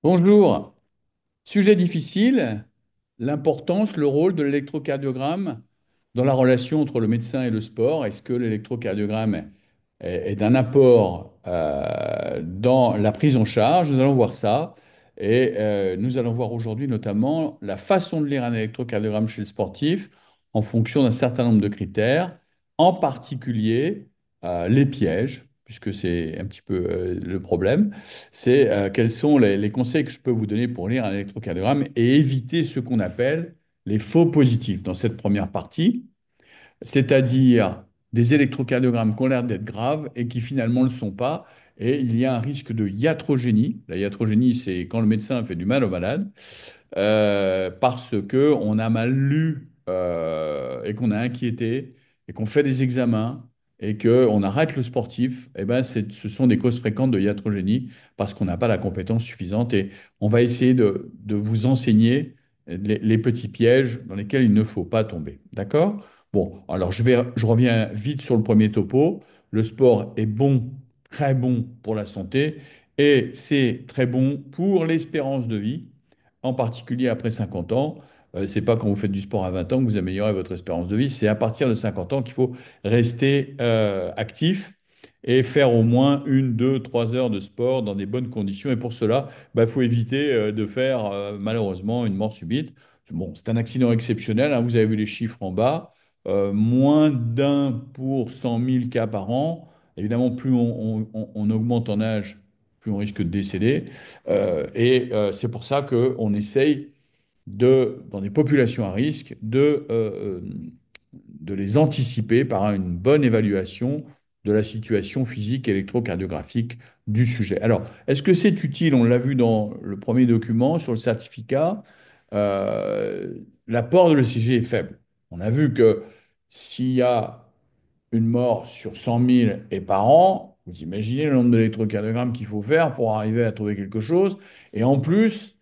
Bonjour. Sujet difficile, l'importance, le rôle de l'électrocardiogramme dans la relation entre le médecin et le sport. Est-ce que l'électrocardiogramme est d'un apport dans la prise en charge? Nous allons voir ça. Et nous allons voir aujourd'hui notamment la façon de lire un électrocardiogramme chez le sportif en fonction d'un certain nombre de critères, en particulier les pièges, puisque c'est un petit peu le problème. C'est quels sont les conseils que je peux vous donner pour lire un électrocardiogramme et éviter ce qu'on appelle les faux positifs dans cette première partie, c'est-à-dire des électrocardiogrammes qui ont l'air d'être graves et qui finalement ne le sont pas. Et il y a un risque de iatrogénie. La iatrogénie, c'est quand le médecin fait du mal au malade parce que on a mal lu et qu'on a inquiété et qu'on fait des examens et qu'on arrête le sportif, eh ben ce sont des causes fréquentes de iatrogénie parce qu'on n'a pas la compétence suffisante et on va essayer de vous enseigner les petits pièges dans lesquels il ne faut pas tomber. D'accord? Bon, alors je reviens vite sur le premier topo. Le sport est bon, très bon pour la santé et c'est très bon pour l'espérance de vie en particulier après 50 ans. C'est pas quand vous faites du sport à 20 ans que vous améliorez votre espérance de vie, c'est à partir de 50 ans qu'il faut rester actif et faire au moins 1, 2, 3 heures de sport dans des bonnes conditions. Et pour cela, il faut éviter de faire malheureusement une mort subite. Bon, c'est un accident exceptionnel, hein, vous avez vu les chiffres en bas. Moins d'un pour 100 000 cas par an. Évidemment, plus on augmente en âge, plus on risque de décéder. C'est pour ça qu'on essaye dans des populations à risque, de les anticiper par une bonne évaluation de la situation physique et électrocardiographique du sujet. Alors, est-ce que c'est utile? On l'a vu dans le premier document sur le certificat. euh, L'apport de l'ECG est faible. On a vu que s'il y a une mort sur 100 000 et par an, vous imaginez le nombre d'électrocardiogrammes qu'il faut faire pour arriver à trouver quelque chose. Et en plus,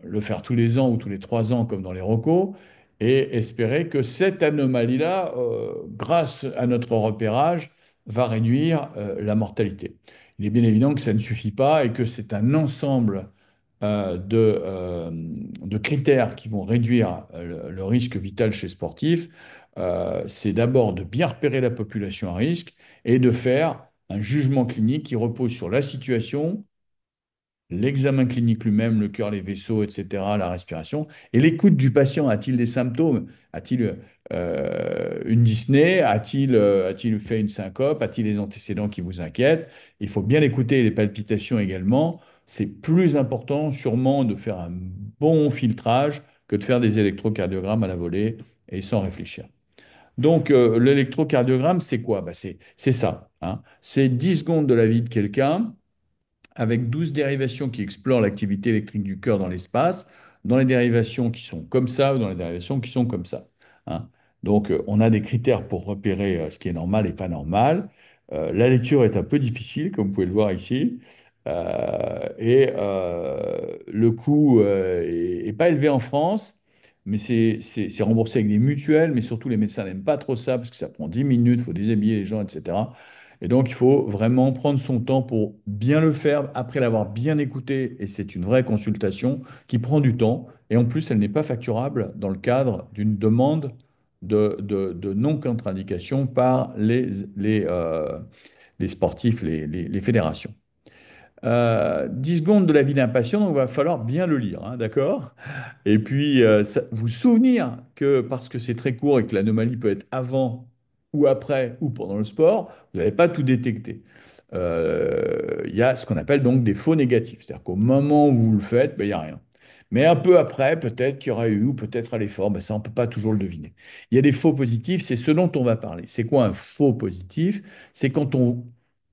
le faire tous les ans ou tous les 3 ans comme dans les recos, et espérer que cette anomalie-là, grâce à notre repérage, va réduire la mortalité. Il est bien évident que ça ne suffit pas et que c'est un ensemble de critères qui vont réduire le risque vital chez sportifs. C'est d'abord de bien repérer la population à risque et de faire un jugement clinique qui repose sur la situation, l'examen clinique lui-même, le cœur, les vaisseaux, etc., la respiration, et l'écoute du patient. A-t-il des symptômes? A-t-il une dyspnée? A-t-il fait une syncope? A-t-il des antécédents qui vous inquiètent? Il faut bien écouter les palpitations également. C'est plus important sûrement de faire un bon filtrage que de faire des électrocardiogrammes à la volée et sans réfléchir. Donc, l'électrocardiogramme, c'est quoi? C'est ça, hein. C'est 10 secondes de la vie de quelqu'un avec 12 dérivations qui explorent l'activité électrique du cœur dans l'espace, dans les dérivations qui sont comme ça ou dans les dérivations qui sont comme ça, hein. Donc, on a des critères pour repérer ce qui est normal et pas normal. La lecture est un peu difficile, comme vous pouvez le voir ici. Le coût est pas élevé en France, mais c'est remboursé avec des mutuelles, mais surtout les médecins n'aiment pas trop ça parce que ça prend 10 minutes, il faut déshabiller les gens, etc. Et donc, il faut vraiment prendre son temps pour bien le faire après l'avoir bien écouté. Et c'est une vraie consultation qui prend du temps. Et en plus, elle n'est pas facturable dans le cadre d'une demande de non-contre-indication par les sportifs, les fédérations. 10 secondes de la vie d'un patient, donc il va falloir bien le lire, hein, d'accord? Et puis, vous souvenir que parce que c'est très court et que l'anomalie peut être avant ou après ou pendant le sport, vous n'avez pas tout détecté. Il y a ce qu'on appelle donc des faux négatifs. C'est-à-dire qu'au moment où vous le faites, ben, il n'y a rien. Mais un peu après, peut-être qu'il y aura eu, ou peut-être à l'effort, ben, ça on ne peut pas toujours le deviner. Il y a des faux positifs, c'est ce dont on va parler. C'est quoi un faux positif? C'est quand on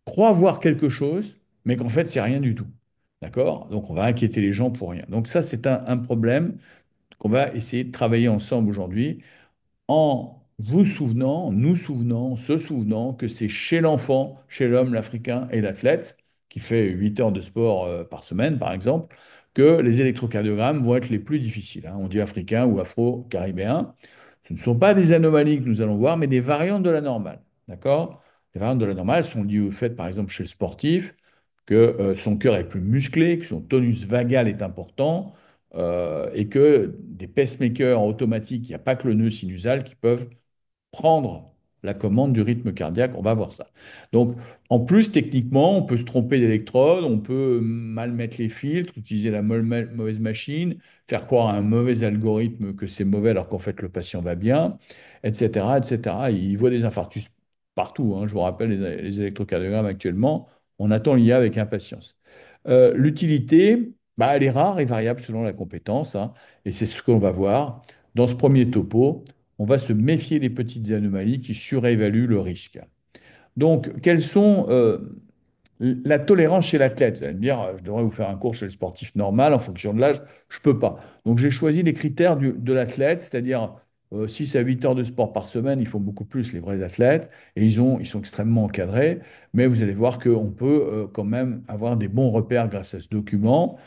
croit voir quelque chose, mais qu'en fait, c'est rien du tout. D'accord? Donc, on va inquiéter les gens pour rien. Donc, ça, c'est un problème qu'on va essayer de travailler ensemble aujourd'hui en vous souvenant, nous souvenant, se souvenant que c'est chez l'enfant, chez l'homme, l'Africain et l'athlète, qui fait 8 heures de sport par semaine, par exemple, que les électrocardiogrammes vont être les plus difficiles, hein. On dit africain ou afro-caribéen. Ce ne sont pas des anomalies que nous allons voir, mais des variantes de la normale. D'accord? Les variantes de la normale sont liées au fait, par exemple, chez le sportif, que son cœur est plus musclé, que son tonus vagal est important, et que des pacemakers automatiques, il n'y a pas que le nœud sinusal qui peuvent prendre la commande du rythme cardiaque. On va voir ça. Donc, en plus, techniquement, on peut se tromper d'électrode, on peut mal mettre les filtres, utiliser la mauvaise machine, faire croire à un mauvais algorithme que c'est mauvais alors qu'en fait le patient va bien, etc., etc. Il voit des infarctus partout, hein. Je vous rappelle les électrocardiogrammes actuellement. On attend l'IA avec impatience. L'utilité, bah, elle est rare et variable selon la compétence, hein, et c'est ce qu'on va voir. Dans ce premier topo, on va se méfier des petites anomalies qui surévaluent le risque. Donc, quelles sont la tolérance chez l'athlète? Vous allez me dire, je devrais vous faire un cours chez le sportif normal en fonction de l'âge. Je ne peux pas. Donc, j'ai choisi les critères de l'athlète, c'est-à-dire 6 à 8 heures de sport par semaine. Ils font beaucoup plus, les vrais athlètes, et ils sont extrêmement encadrés. Mais vous allez voir qu'on peut quand même avoir des bons repères grâce à ce document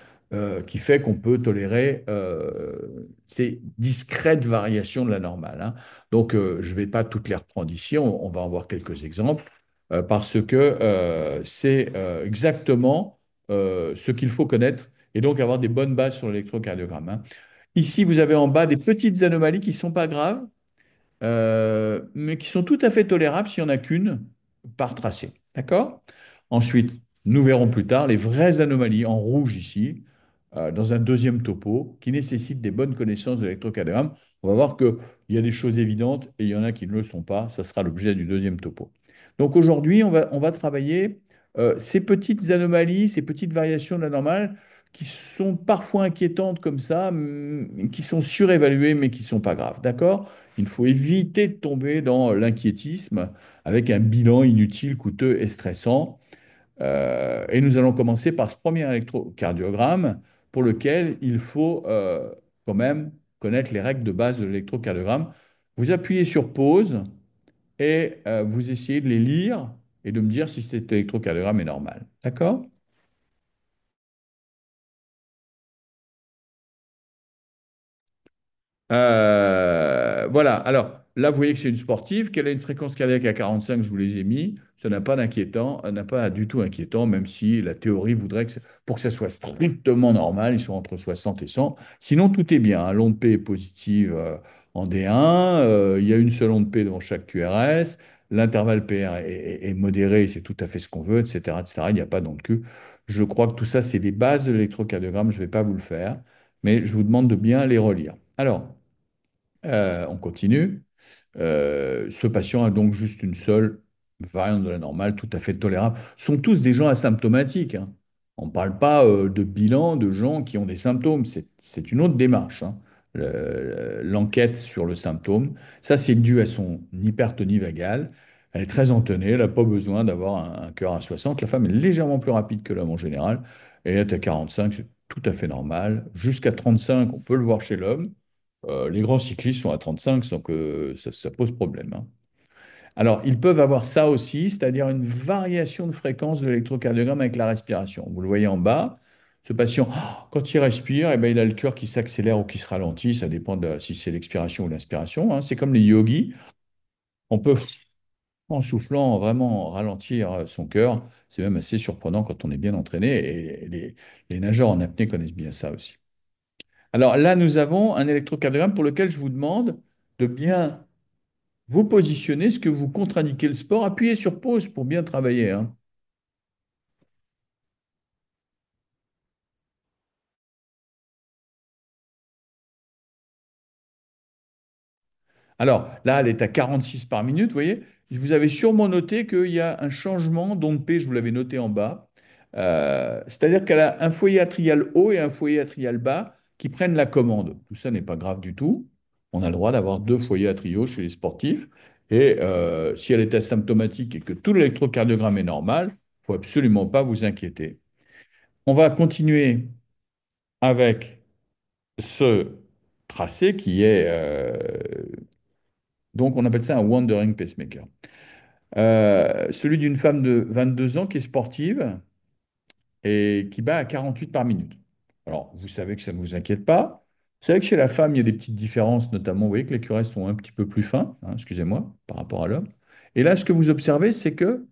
qui fait qu'on peut tolérer ces discrètes variations de la normale, hein. Donc, je ne vais pas toutes les reprendre ici. On va en voir quelques exemples parce que c'est exactement ce qu'il faut connaître et donc avoir des bonnes bases sur l'électrocardiogramme, hein. Ici, vous avez en bas des petites anomalies qui ne sont pas graves, mais qui sont tout à fait tolérables s'il n'y en a qu'une par tracé. D'accord? Ensuite, nous verrons plus tard les vraies anomalies en rouge ici, dans un deuxième topo, qui nécessitent des bonnes connaissances de l'électrocardiogramme. On va voir qu'il y a des choses évidentes et il y en a qui ne le sont pas. Ça sera l'objet du deuxième topo. Donc aujourd'hui, on va travailler ces petites anomalies, ces petites variations de la normale qui sont parfois inquiétantes comme ça, qui sont surévaluées, mais qui ne sont pas graves. D'accord? Il faut éviter de tomber dans l'inquiétisme avec un bilan inutile, coûteux et stressant. Et nous allons commencer par ce premier électrocardiogramme pour lequel il faut quand même connaître les règles de base de l'électrocardiogramme. Vous appuyez sur pause et vous essayez de les lire et de me dire si cet électrocardiogramme est normal. D'accord? Voilà. Alors là, vous voyez que c'est une sportive, qu'elle a une fréquence cardiaque à 45, je vous les ai mis. Ça n'a pas d'inquiétant, n'a pas du tout inquiétant, même si la théorie voudrait que pour que ça soit strictement normal, ils sont entre 60 et 100. Sinon, tout est bien, hein. L'onde P est positive en D1, il y a une seule onde P devant chaque QRS, l'intervalle PR est modéré, c'est tout à fait ce qu'on veut, etc., etc. Il n'y a pas d'onde Q. Je crois que tout ça, c'est les bases de l'électrocardiogramme. Je ne vais pas vous le faire, mais je vous demande de bien les relire. Alors, on continue. Ce patient a donc juste une seule variante de la normale, tout à fait tolérable. Ce sont tous des gens asymptomatiques, hein. On ne parle pas de bilan de gens qui ont des symptômes. C'est une autre démarche, hein. L'enquête sur le symptôme, ça c'est dû à son hypertonie vagale. Elle est très entenée, elle n'a pas besoin d'avoir un cœur à 60. La femme est légèrement plus rapide que l'homme en général. Et elle est à 45, c'est tout à fait normal. Jusqu'à 35, on peut le voir chez l'homme. Les grands cyclistes sont à 35 sans que ça pose problème, hein. Alors, ils peuvent avoir ça aussi, c'est-à-dire une variation de fréquence de l'électrocardiogramme avec la respiration. Vous le voyez en bas, ce patient, quand il respire, eh ben, il a le cœur qui s'accélère ou qui se ralentit, ça dépend de si c'est l'expiration ou l'inspiration, hein. C'est comme les yogis, on peut, en soufflant, vraiment ralentir son cœur. C'est même assez surprenant quand on est bien entraîné, et les nageurs en apnée connaissent bien ça aussi. Alors là, nous avons un électrocardiogramme pour lequel je vous demande de bien vous positionner, ce que vous contre-indiquez le sport, appuyez sur pause pour bien travailler, hein. Alors là, elle est à 46 par minute, vous voyez. Vous avez sûrement noté qu'il y a un changement d'onde P, je vous l'avais noté en bas. C'est-à-dire qu'elle a un foyer atrial haut et un foyer atrial bas qui prennent la commande. Tout ça n'est pas grave du tout. On a le droit d'avoir deux foyers atriaux chez les sportifs. Et si elle est asymptomatique et que tout l'électrocardiogramme est normal, il ne faut absolument pas vous inquiéter. On va continuer avec ce tracé qui est, donc on appelle ça un wandering pacemaker. Celui d'une femme de 22 ans qui est sportive et qui bat à 48 par minute. Alors, vous savez que ça ne vous inquiète pas. Vous savez que chez la femme, il y a des petites différences, notamment, vous voyez que les curés sont un petit peu plus fins, hein, excusez-moi, par rapport à l'homme. Et là, ce que vous observez, c'est que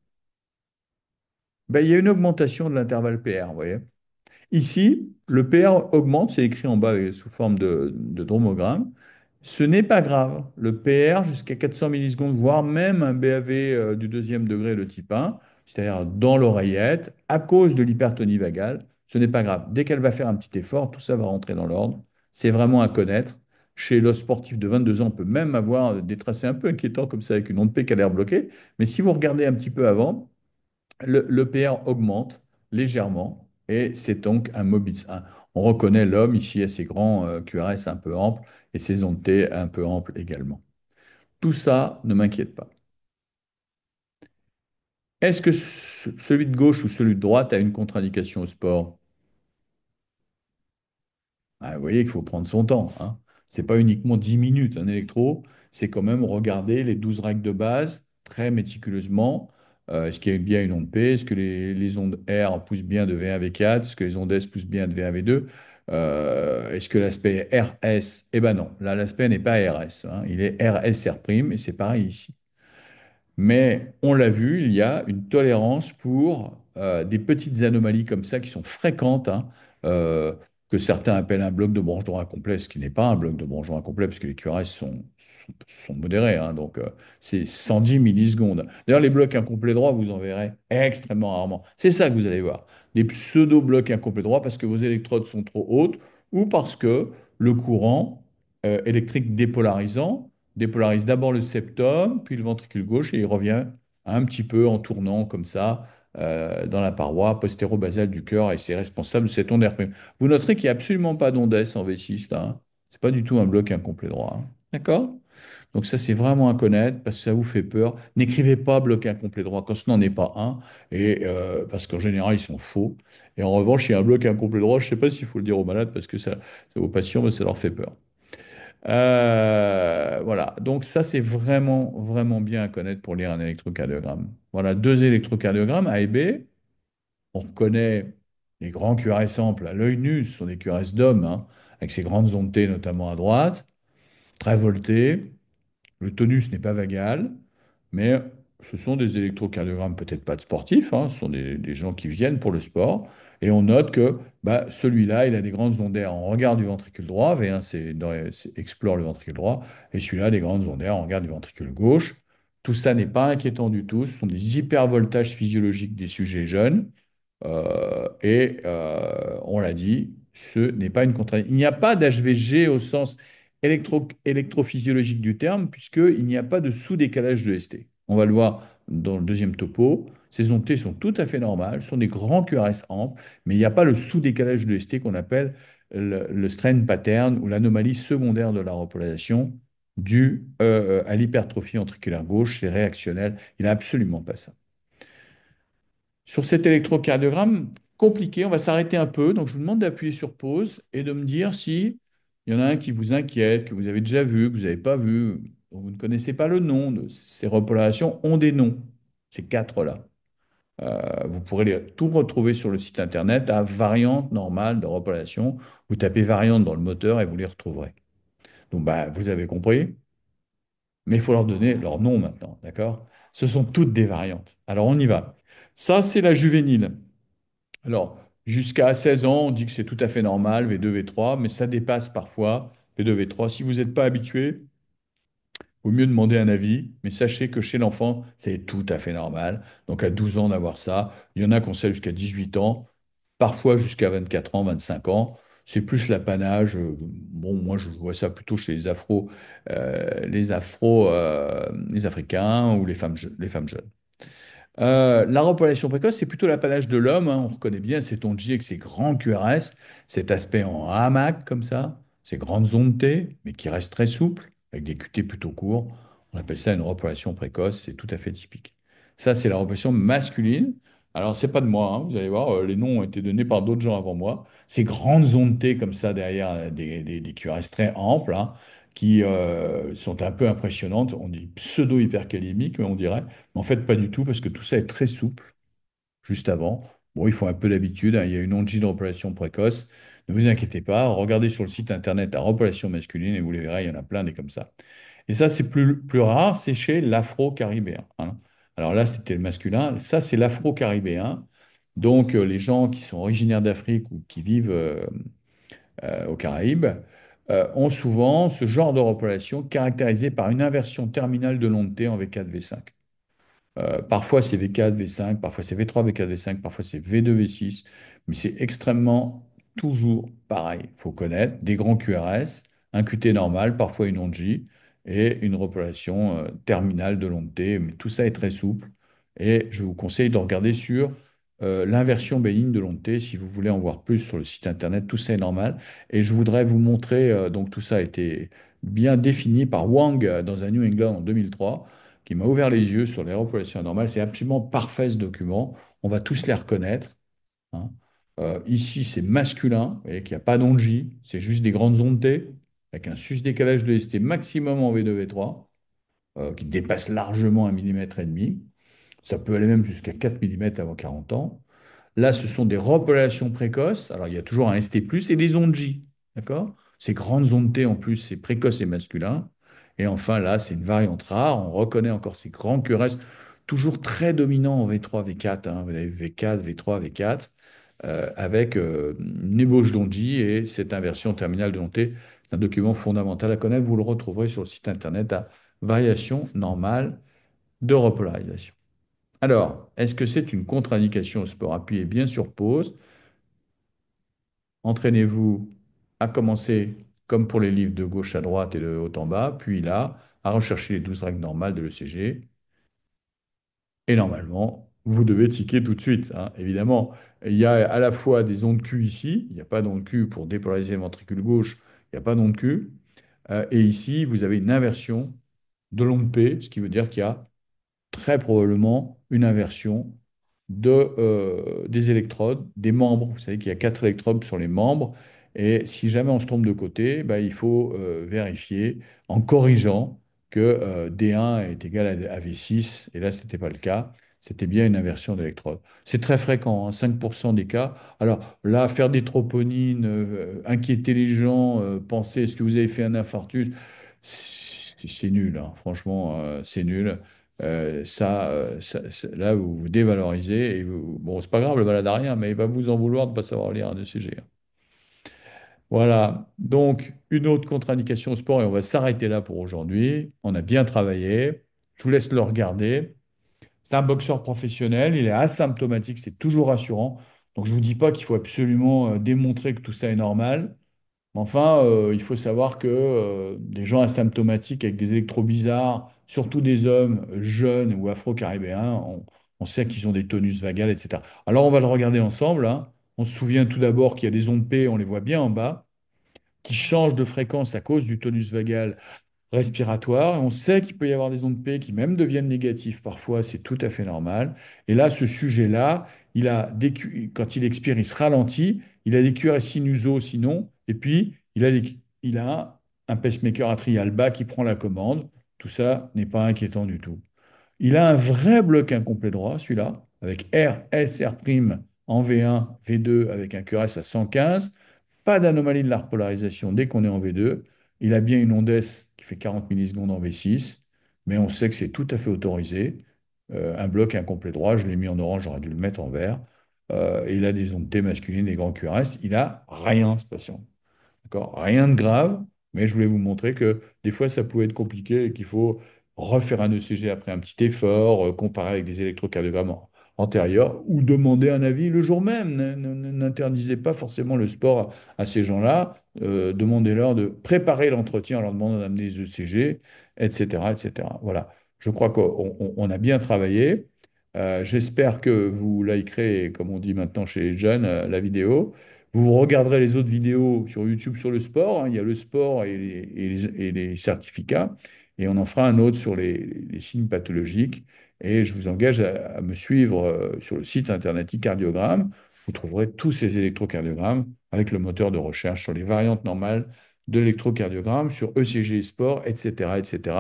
Ben, il y a une augmentation de l'intervalle PR, vous voyez. Ici, le PR augmente, c'est écrit en bas sous forme de dromogramme. Ce n'est pas grave. Le PR jusqu'à 400 millisecondes, voire même un BAV du deuxième degré de type 1, c'est-à-dire dans l'oreillette, à cause de l'hypertonie vagale, ce n'est pas grave. Dès qu'elle va faire un petit effort, tout ça va rentrer dans l'ordre. C'est vraiment à connaître. Chez le sportif de 22 ans, on peut même avoir des tracés un peu inquiétants comme ça avec une onde P qui a l'air bloquée. Mais si vous regardez un petit peu avant, le PR augmente légèrement et c'est donc un Mobis 1. On reconnaît l'homme ici à ses grands QRS un peu amples et ses ondes T un peu amples également. Tout ça ne m'inquiète pas. Est-ce que celui de gauche ou celui de droite a une contre-indication au sport? Ah, vous voyez qu'il faut prendre son temps, hein. C'est pas uniquement 10 minutes un électro, c'est quand même regarder les 12 règles de base très méticuleusement. Est-ce qu'il y a bien une onde P? Est-ce que les ondes R poussent bien de V1 V4? Est-ce que les ondes S poussent bien de V1 V2? Est-ce que l'aspect RS? Eh ben non, là l'aspect n'est pas RS, hein. Il est RSR' et c'est pareil ici. Mais on l'a vu, il y a une tolérance pour des petites anomalies comme ça qui sont fréquentes, hein, euh, que certains appellent un bloc de branche droit incomplet, ce qui n'est pas un bloc de branche droit incomplet, parce que les QRS sont modérés, hein, donc c'est 110 millisecondes. D'ailleurs, les blocs incomplets droits, vous en verrez extrêmement rarement. C'est ça que vous allez voir. Des pseudo-blocs incomplets droits parce que vos électrodes sont trop hautes ou parce que le courant électrique dépolarisant dépolarise d'abord le septum, puis le ventricule gauche, et il revient un petit peu en tournant comme ça dans la paroi postéro-basale du cœur, et c'est responsable de cette onde R'. Vous noterez qu'il n'y a absolument pas d'onde S en V6, là, hein. C'est pas du tout un bloc incomplet droit, hein. D'accord? Donc ça, c'est vraiment à connaître parce que ça vous fait peur. N'écrivez pas bloc incomplet droit quand ce n'en est pas un, et, parce qu'en général, ils sont faux. Et en revanche, il y a un bloc incomplet droit, je ne sais pas s'il faut le dire aux malades parce que aux patients, mais ça leur fait peur. Voilà, donc ça c'est vraiment, vraiment bien à connaître pour lire un électrocardiogramme. Voilà, deux électrocardiogrammes, A et B. On reconnaît les grands QRS amples à l'œil nu, ce sont des QRS d'homme, hein, avec ces grandes ondes T notamment à droite, très voltées. Le tonus n'est pas vagal, mais ce sont des électrocardiogrammes peut-être pas de sportifs, hein, ce sont des gens qui viennent pour le sport. Et on note que bah, celui-là, il a des grandes ondes d'air en regard du ventricule droit. V1, explore le ventricule droit. Et celui-là, des grandes ondes d'air en regard du ventricule gauche. Tout ça n'est pas inquiétant du tout. Ce sont des hypervoltages physiologiques des sujets jeunes. On l'a dit, ce n'est pas une contradiction. Il n'y a pas d'HVG au sens électrophysiologique du terme, puisqu'il n'y a pas de sous-décalage de ST. On va le voir dans le deuxième topo. Ces ondes T sont tout à fait normales, sont des grands QRS amples, mais il n'y a pas le sous-décalage de ST qu'on appelle le strain pattern ou l'anomalie secondaire de la repolarisation due à l'hypertrophie ventriculaire gauche. C'est réactionnel. Il n'a absolument pas ça. Sur cet électrocardiogramme compliqué, on va s'arrêter un peu. Donc, je vous demande d'appuyer sur pause et de me dire si il y en a un qui vous inquiète, que vous avez déjà vu, que vous n'avez pas vu, dont vous ne connaissez pas le nom de ces repolarisations ont des noms, ces quatre-là. Vous pourrez tout retrouver sur le site internet à variante normale de repolarisation. Vous tapez variante dans le moteur et vous les retrouverez. Donc, bah, vous avez compris, mais il faut leur donner leur nom maintenant, d'accord? Ce sont toutes des variantes. Alors, on y va. Ça, c'est la juvénile. Alors, jusqu'à 16 ans, on dit que c'est tout à fait normal, V2, V3, mais ça dépasse parfois V2, V3. Si vous n'êtes pas habitué, il vaut mieux demander un avis, mais sachez que chez l'enfant, c'est tout à fait normal. Donc, à 12 ans d'avoir ça, il y en a qu'on sait jusqu'à 18 ans, parfois jusqu'à 24 ans, 25 ans. C'est plus l'apanage. Bon, moi, je vois ça plutôt chez les Africains ou les femmes jeunes. La repolation précoce, c'est plutôt l'apanage de l'homme, hein. On reconnaît bien ces tons de J avec ces grands QRS, cet aspect en hamac comme ça, ces grandes ondes T, mais qui restent très souples, avec des QT plutôt courts. On appelle ça une repolation précoce, c'est tout à fait typique. Ça, c'est la repolation masculine. Alors, c'est pas de moi, hein, vous allez voir, les noms ont été donnés par d'autres gens avant moi. Ces grandes ondes T comme ça derrière des QRS très amples, hein, qui sont un peu impressionnantes. On dit pseudo-hypercalémiques, mais on dirait. Mais en fait, pas du tout, parce que tout ça est très souple juste avant. Bon, il faut un peu d'habitude, hein. Il y a une onde de repolation précoce. Ne vous inquiétez pas. Regardez sur le site internet la repolation masculine et vous les verrez, il y en a plein des comme ça. Et ça, c'est plus rare, c'est chez l'afro-caribéen, hein. Alors là, c'était le masculin. Ça, c'est l'afro-caribéen. Donc, les gens qui sont originaires d'Afrique ou qui vivent aux Caraïbes ont souvent ce genre de repolation caractérisé par une inversion terminale de l'onde T en V4, V5. Parfois c'est V4, V5, parfois c'est V3, V4, V5, parfois c'est V2, V6, mais c'est extrêmement toujours pareil. Il faut connaître des grands QRS, un QT normal, parfois une onde J et une repolation terminale de l'onde T. Mais tout ça est très souple et je vous conseille de regarder sur l'inversion Bayesienne de l'onde T si vous voulez en voir plus sur le site internet. Tout ça est normal et je voudrais vous montrer, donc tout ça a été bien défini par Wang dans un New England en 2003 qui m'a ouvert les yeux sur les repopulations anormales. C'est absolument parfait ce document. On va tous les reconnaître, hein. Ici, c'est masculin, vous voyez qu'il n'y a pas d'onde J, c'est juste des grandes ondes T, avec un sus-décalage de ST maximum en V2, V3, qui dépasse largement 1,5 mm. Ça peut aller même jusqu'à 4 mm avant 40 ans. Là, ce sont des repolations précoces. Alors, il y a toujours un ST+, et des ondes J. D'accord? Ces grandes ondes T, en plus, c'est précoce et masculin. Et enfin, là, c'est une variante rare. On reconnaît encore ces grands QRS, toujours très dominants en V3, V4, hein. Vous avez V4, V3, V4, avec une ébauche d'ondes J et cette inversion terminale de ondes T. C'est un document fondamental à connaître. Vous le retrouverez sur le site internet à variation normale de repolarisation. Alors, est-ce que c'est une contre-indication au sport? Appuyez bien sur pause. Entraînez-vous à commencer, comme pour les livres, de gauche à droite et de haut en bas, puis là, à rechercher les 12 règles normales de l'ECG. Et normalement, vous devez ticker tout de suite, hein. Évidemment, il y a à la fois des ondes Q ici, il n'y a pas d'onde Q pour dépolariser le ventricule gauche, il n'y a pas d'onde Q. Et ici, vous avez une inversion de l'onde P, ce qui veut dire qu'il y a très probablement une inversion des électrodes, des membres. Vous savez qu'il y a 4 électrodes sur les membres. Et si jamais on se trompe de côté, bah, il faut vérifier en corrigeant que D1 est égal à V6. Et là, ce n'était pas le cas. C'était bien une inversion d'électrode. C'est très fréquent, hein, 5% des cas. Alors là, faire des troponines, inquiéter les gens, penser est-ce que vous avez fait un infarctus, c'est nul, hein. Franchement, c'est nul. Là, vous vous dévalorisez. Et bon, c'est pas grave, le malade a rien, mais il va vous en vouloir de ne pas savoir lire un ECG. Voilà. Donc, une autre contre-indication au sport, et on va s'arrêter là pour aujourd'hui. On a bien travaillé. Je vous laisse le regarder. C'est un boxeur professionnel, il est asymptomatique, c'est toujours rassurant. Donc, je ne vous dis pas qu'il faut absolument démontrer que tout ça est normal. Mais enfin, il faut savoir que des gens asymptomatiques avec des électros bizarres, surtout des hommes jeunes ou afro-caribéens, on sait qu'ils ont des tonus vagales, etc. Alors, on va le regarder ensemble, hein. On se souvient tout d'abord qu'il y a des ondes P, on les voit bien en bas, qui changent de fréquence à cause du tonus vagal respiratoire. Et on sait qu'il peut y avoir des ondes P qui même deviennent négatives parfois, c'est tout à fait normal. Et là, ce sujet-là, quand il expire, il se ralentit, il a des QRS sinusaux sinon, et puis il a un pacemaker atrial bas qui prend la commande. Tout ça n'est pas inquiétant du tout. Il a un vrai bloc incomplet droit, celui-là, avec R, S, R' en V1, V2 avec un QRS à 115. Pas d'anomalie de la repolarisation dès qu'on est en V2. Il a bien une onde S qui fait 40 millisecondes en V6, mais on sait que c'est tout à fait autorisé. Un bloc incomplet droit, je l'ai mis en orange, j'aurais dû le mettre en vert. Et il a des ondes T masculines, des grands QRS. Il a rien, ce patient. D'accord? Rien de grave, mais je voulais vous montrer que des fois, ça pouvait être compliqué et qu'il faut refaire un ECG après un petit effort, comparer avec des électrocardiogrammes antérieurs ou demander un avis le jour même. N'interdisez pas forcément le sport à ces gens-là. Demandez-leur de préparer l'entretien en leur demandant d'amener des ECG, etc., etc. Voilà. Je crois qu'on a bien travaillé. J'espère que vous likerez, comme on dit maintenant chez les jeunes, la vidéo. Vous regarderez les autres vidéos sur YouTube sur le sport, hein. Il y a le sport et les certificats. Et on en fera un autre sur les signes pathologiques. Et je vous engage à me suivre sur le site internet iCardiogramme. Vous trouverez tous ces électrocardiogrammes avec le moteur de recherche sur les variantes normales de l'électrocardiogramme, sur ECG sport, etc., etc.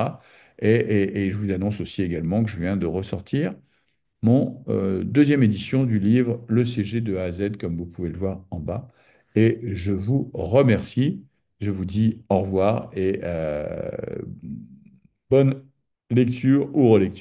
Et je vous annonce aussi également que je viens de ressortir mon deuxième édition du livre Le CG de A à Z, comme vous pouvez le voir en bas. Et je vous remercie. Je vous dis au revoir et bonne lecture ou relecture.